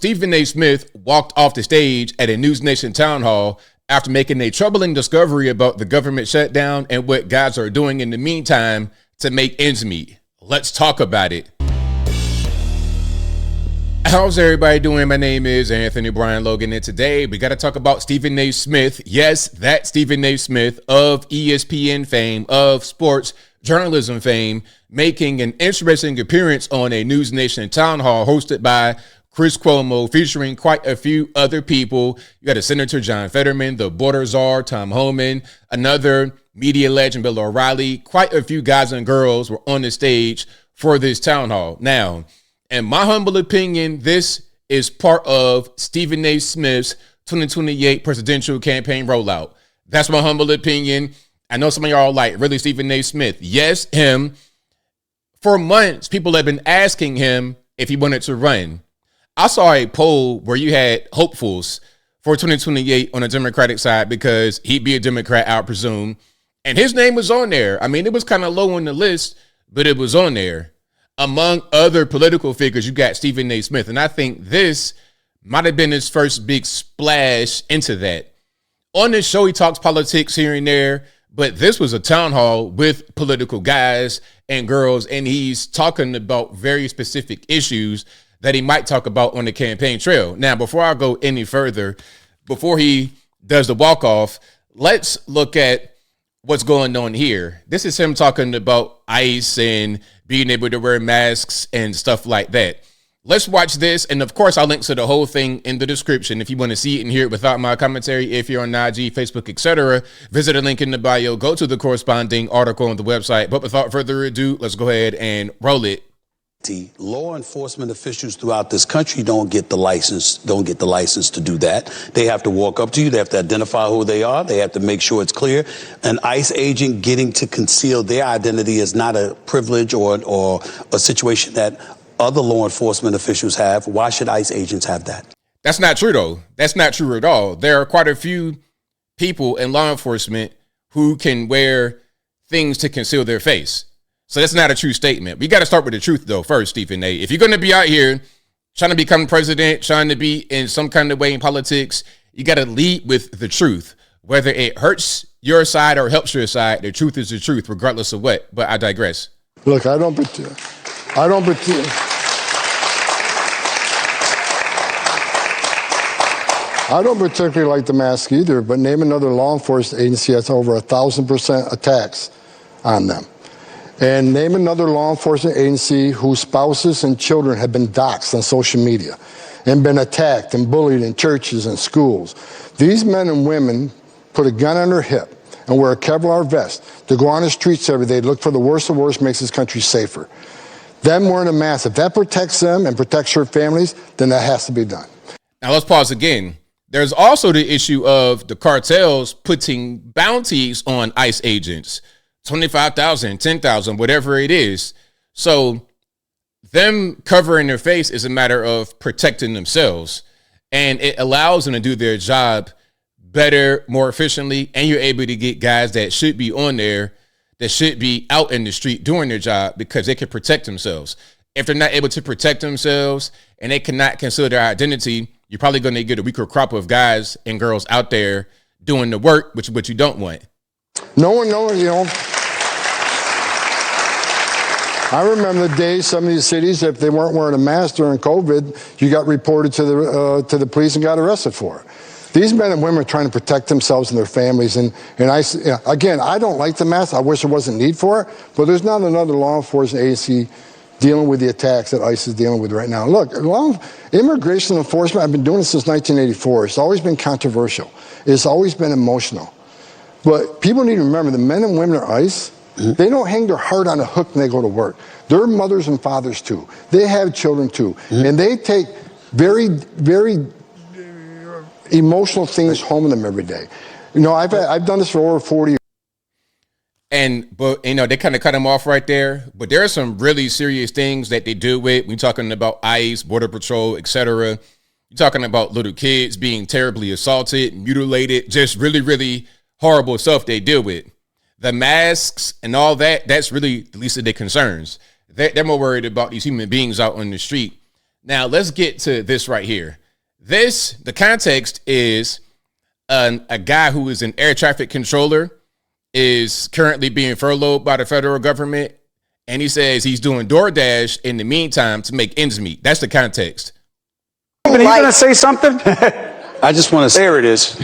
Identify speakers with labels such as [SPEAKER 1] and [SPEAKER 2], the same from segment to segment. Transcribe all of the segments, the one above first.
[SPEAKER 1] Stephen A. Smith walked off the stage at a NewsNation town hall after making a troubling discovery about the government shutdown and what guys are doing in the meantime to make ends meet. Let's talk about it. How's everybody doing? My name is Anthony Brian Logan, and today we got to talk about Stephen A. Smith. Yes, that Stephen A. Smith of ESPN fame, of sports journalism fame, making an interesting appearance on a NewsNation town hall hosted by Chris Cuomo, featuring quite a few other people. You got a Senator John Fetterman, the border czar Tom Homan, another media legend Bill O'Reilly. Quite a few guys and girls were on the stage for this town hall. Now, in my humble opinion, this is part of Stephen A. Smith's 2028 presidential campaign rollout. That's my humble opinion. I know some of y'all are like, really, Stephen A. Smith? Yes, him. For months, people have been asking him if he wanted to run. I saw a poll where you had hopefuls for 2028 on the Democratic side because he'd be a Democrat, I presume. And his name was on there. I mean, it was kind of low on the list, but it was on there. Among other political figures, you got Stephen A. Smith. And I think this might have been his first big splash into that. On this show, he talks politics here and there, but this was a town hall with political guys and girls, and he's talking about very specific issues that he might talk about on the campaign trail. Now, before I go any further, before he does the walk-off, let's look at what's going on here. This is him talking about ICE and being able to wear masks and stuff like that. Let's watch this. And of course, I'll link to the whole thing in the description if you want to see it and hear it without my commentary. If you're on IG, Facebook, etc., visit a link in the bio, go to the corresponding article on the website. But without further ado, let's go ahead and roll it.
[SPEAKER 2] Law enforcement officials throughout this country don't get the license to do that. They have to walk up to you. They have to identify who they are. They have to make sure it's clear. An ICE agent getting to conceal their identity is not a privilege or a situation that other law enforcement officials have. Why should ICE agents have that?
[SPEAKER 1] That's not true, though. That's not true at all. There are quite a few people in law enforcement who can wear things to conceal their face. So that's not a true statement. We got to start with the truth, though, first, Stephen A. If you're going to be out here trying to become president, trying to be in some kind of way in politics, you got to lead with the truth. Whether it hurts your side or helps your side, the truth is the truth, regardless of what. But I digress.
[SPEAKER 3] Look, I don't pretend. I don't particularly like the mask either, but name another law enforcement agency that's over 1,000% attacks on them. And name another law enforcement agency whose spouses and children have been doxxed on social media and been attacked and bullied in churches and schools. These men and women put a gun on their hip and wear a Kevlar vest to go on the streets every day, look for the worst of worst, makes this country safer. Them wearing a mask, if that protects them and protects their families, then that has to be done.
[SPEAKER 1] Now let's pause again. There's also the issue of the cartels putting bounties on ICE agents. 25,000, 10,000, whatever it is. So them covering their face is a matter of protecting themselves, and it allows them to do their job better, more efficiently. And you're able to get guys that should be on there, that should be out in the street doing their job because they can protect themselves. If they're not able to protect themselves and they cannot conceal their identity, you're probably going to get a weaker crop of guys and girls out there doing the work, which is what you don't want.
[SPEAKER 3] No one, you know. I remember the days some of these cities, if they weren't wearing a mask during COVID, you got reported to the police and got arrested for it. These men and women are trying to protect themselves and their families. And again, I don't like the mask. I wish there wasn't need for it. But there's not another law enforcement agency dealing with the attacks that ICE is dealing with right now. Look, immigration enforcement, I've been doing it since 1984. It's always been controversial. It's always been emotional. But people need to remember the men and women at ICE, they don't hang their heart on a hook when they go to work. They're mothers and fathers too. They have children too. And they take very, very emotional things home with them every day. You know, I've done this for over 40 years.
[SPEAKER 1] But you know, they kind of cut them off right there. But there are some really serious things that they do with. We're talking about ICE, Border Patrol, etc. You're talking about little kids being terribly assaulted, mutilated, just really, really horrible stuff they deal with. The masks and all that, that's really the least of their concerns. They're more worried about these human beings out on the street. Now, let's get to this right here. The context is a guy who is an air traffic controller is currently being furloughed by the federal government, and he says he's doing DoorDash in the meantime to make ends meet. That's the context.
[SPEAKER 4] Are you going to say something?
[SPEAKER 2] I just want to say,
[SPEAKER 4] There it is.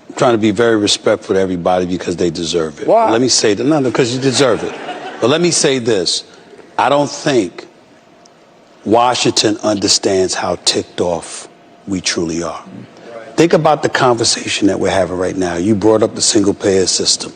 [SPEAKER 2] I'm trying to be very respectful to everybody because they deserve it.
[SPEAKER 4] Why?
[SPEAKER 2] Let me say that. No, because you deserve it. But let me say this. I don't think Washington understands how ticked off we truly are. Think about the conversation that we're having right now. You brought up the single-payer system,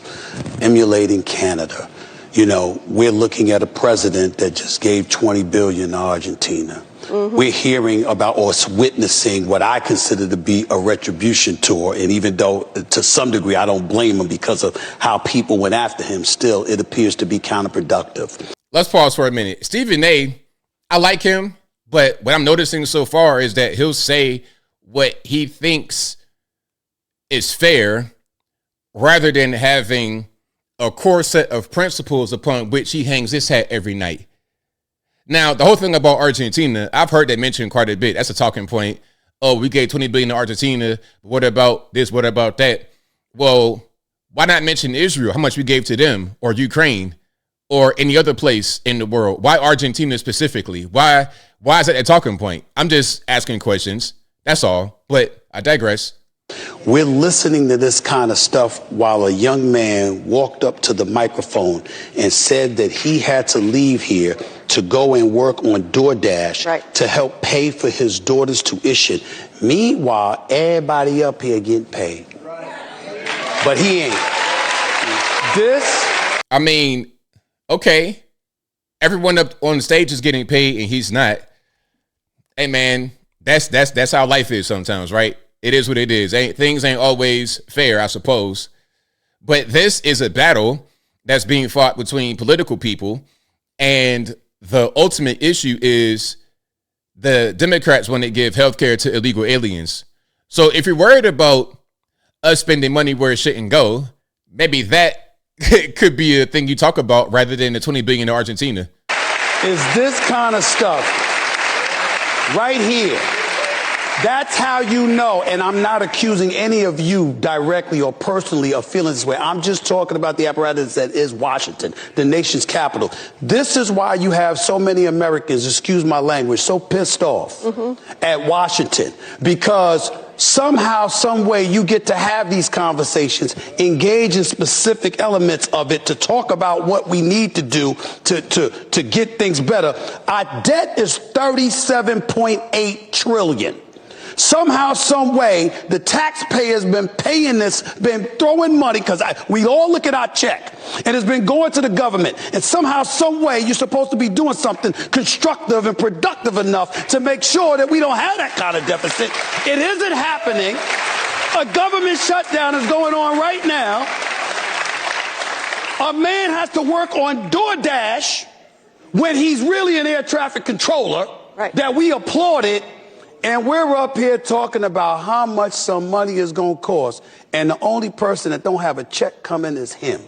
[SPEAKER 2] emulating Canada. You know, we're looking at a president that just gave $20 billion to Argentina. We're hearing about or witnessing what I consider to be a retribution tour. And even though to some degree I don't blame him because of how people went after him, still it appears to be counterproductive.
[SPEAKER 1] Let's pause for a minute. Stephen A., I like him, but what I'm noticing so far is that he'll say what he thinks is fair rather than having a core set of principles upon which he hangs his hat every night. Now, the whole thing about Argentina, I've heard that mentioned quite a bit. That's a talking point. Oh, we gave $20 billion to Argentina. What about this? What about that? Well, why not mention Israel, how much we gave to them, or Ukraine, or any other place in the world? Why Argentina specifically? Why is that a talking point? I'm just asking questions. That's all. But I digress.
[SPEAKER 2] We're listening to this kind of stuff while a young man walked up to the microphone and said that he had to leave here to go and work on DoorDash to help pay for his daughter's tuition. Meanwhile, everybody up here getting paid. But he ain't.
[SPEAKER 1] I mean, okay. Everyone up on the stage is getting paid and he's not. Hey man, that's how life is sometimes, right? It is what it is. Things ain't always fair, I suppose. But this is a battle that's being fought between political people, and the ultimate issue is the Democrats want to give healthcare to illegal aliens. So if you're worried about us spending money where it shouldn't go, maybe that could be a thing you talk about rather than the $20 billion to Argentina.
[SPEAKER 2] Is this kind of stuff right here. That's how you know, and I'm not accusing any of you directly or personally of feeling this way. I'm just talking about the apparatus that is Washington, the nation's capital. This is why you have so many Americans, excuse my language, so pissed off at Washington, because somehow, some way you get to have these conversations, engage in specific elements of it to talk about what we need to do to get things better. Our debt is $37.8 trillion. Somehow, some way, the taxpayer's been paying this, been throwing money, because we all look at our check, and it's been going to the government. And somehow, some way, you're supposed to be doing something constructive and productive enough to make sure that we don't have that kind of deficit. It isn't happening. A government shutdown is going on right now. A man has to work on DoorDash when he's really an air traffic controller that we applauded. And we're up here talking about how much some money is going to cost. And the only person that don't have a check coming is him.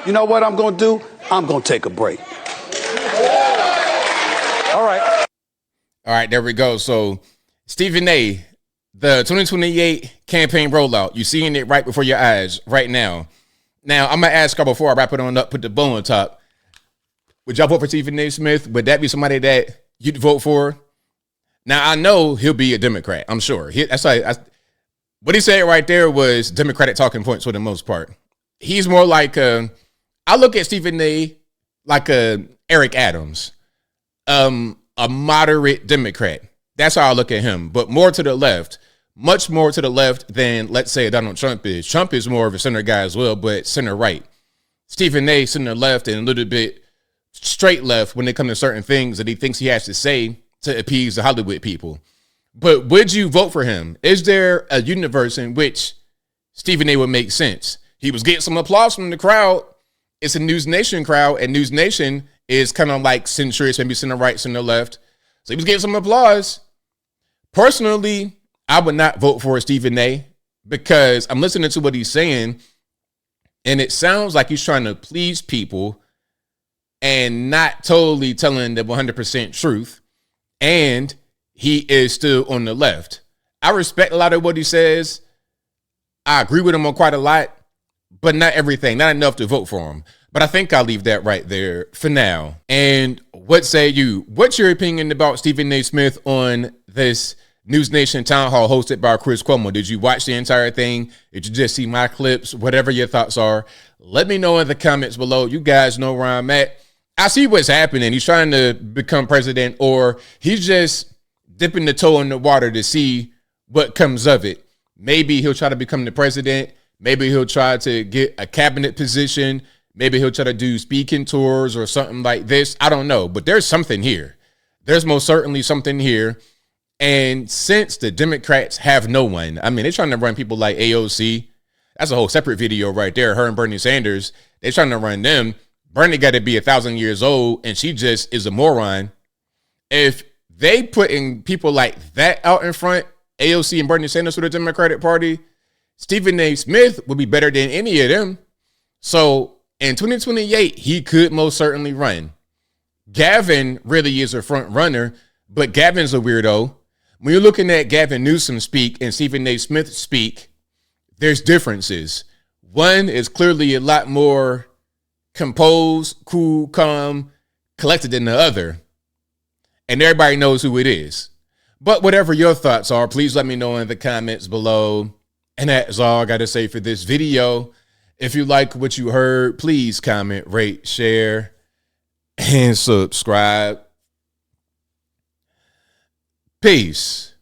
[SPEAKER 2] You know what I'm going to do? I'm going to take a break.
[SPEAKER 1] All right, there we go. So, Stephen A., the 2028 campaign rollout, you're seeing it right before your eyes right now. Now, I'm going to ask y'all before I wrap it on up, put the bow on top. Would y'all vote for Stephen A. Smith? Would that be somebody that you'd vote for? Now, I know he'll be a Democrat, I'm sure. What he said right there was Democratic talking points for the most part. He's more like, I look at Stephen A. like a Eric Adams, a moderate Democrat. That's how I look at him, but more to the left, much more to the left than, let's say, Donald Trump is. Trump is more of a center guy as well, but center right. Stephen A. center left and a little bit straight left when it comes to certain things that he thinks he has to say to appease the Hollywood people. But would you vote for him? Is there a universe in which Stephen A. would make sense? He was getting some applause from the crowd. It's a NewsNation crowd, and NewsNation is kind of like centrist, maybe center right, center left. So he was getting some applause. Personally, I would not vote for Stephen A. because I'm listening to what he's saying, and it sounds like he's trying to please people and not totally telling the 100% truth. And he is still on the left. I respect a lot of what he says. I agree with him on quite a lot, but not everything, not enough to vote for him. But I think I'll leave that right there for now. And what say you? What's your opinion about Stephen A. Smith on this NewsNation town hall hosted by Chris Cuomo? Did you watch the entire thing? Did you just see my clips? Whatever your thoughts are, let me know in the comments below. You guys know where I'm at. I see what's happening. He's trying to become president, or he's just dipping the toe in the water to see what comes of it. Maybe he'll try to become the president. Maybe he'll try to get a cabinet position. Maybe he'll try to do speaking tours or something like this. I don't know, but there's something here. There's most certainly something here. And since the Democrats have no one, I mean, they're trying to run people like AOC. That's a whole separate video right there. Her and Bernie Sanders, they're trying to run them. Bernie got to be 1,000 years old, and she just is a moron. If they putting people like that out in front, AOC and Bernie Sanders for the Democratic Party, Stephen A. Smith would be better than any of them. So in 2028, he could most certainly run. Gavin really is a front runner, but Gavin's a weirdo. When you're looking at Gavin Newsom speak and Stephen A. Smith speak, there's differences. One is clearly a lot more composed, cool, calm, collected than the other. And everybody knows who it is. But whatever your thoughts are, please let me know in the comments below. And that's all I got to say for this video. If you like what you heard, please comment, rate, share, and subscribe. Peace.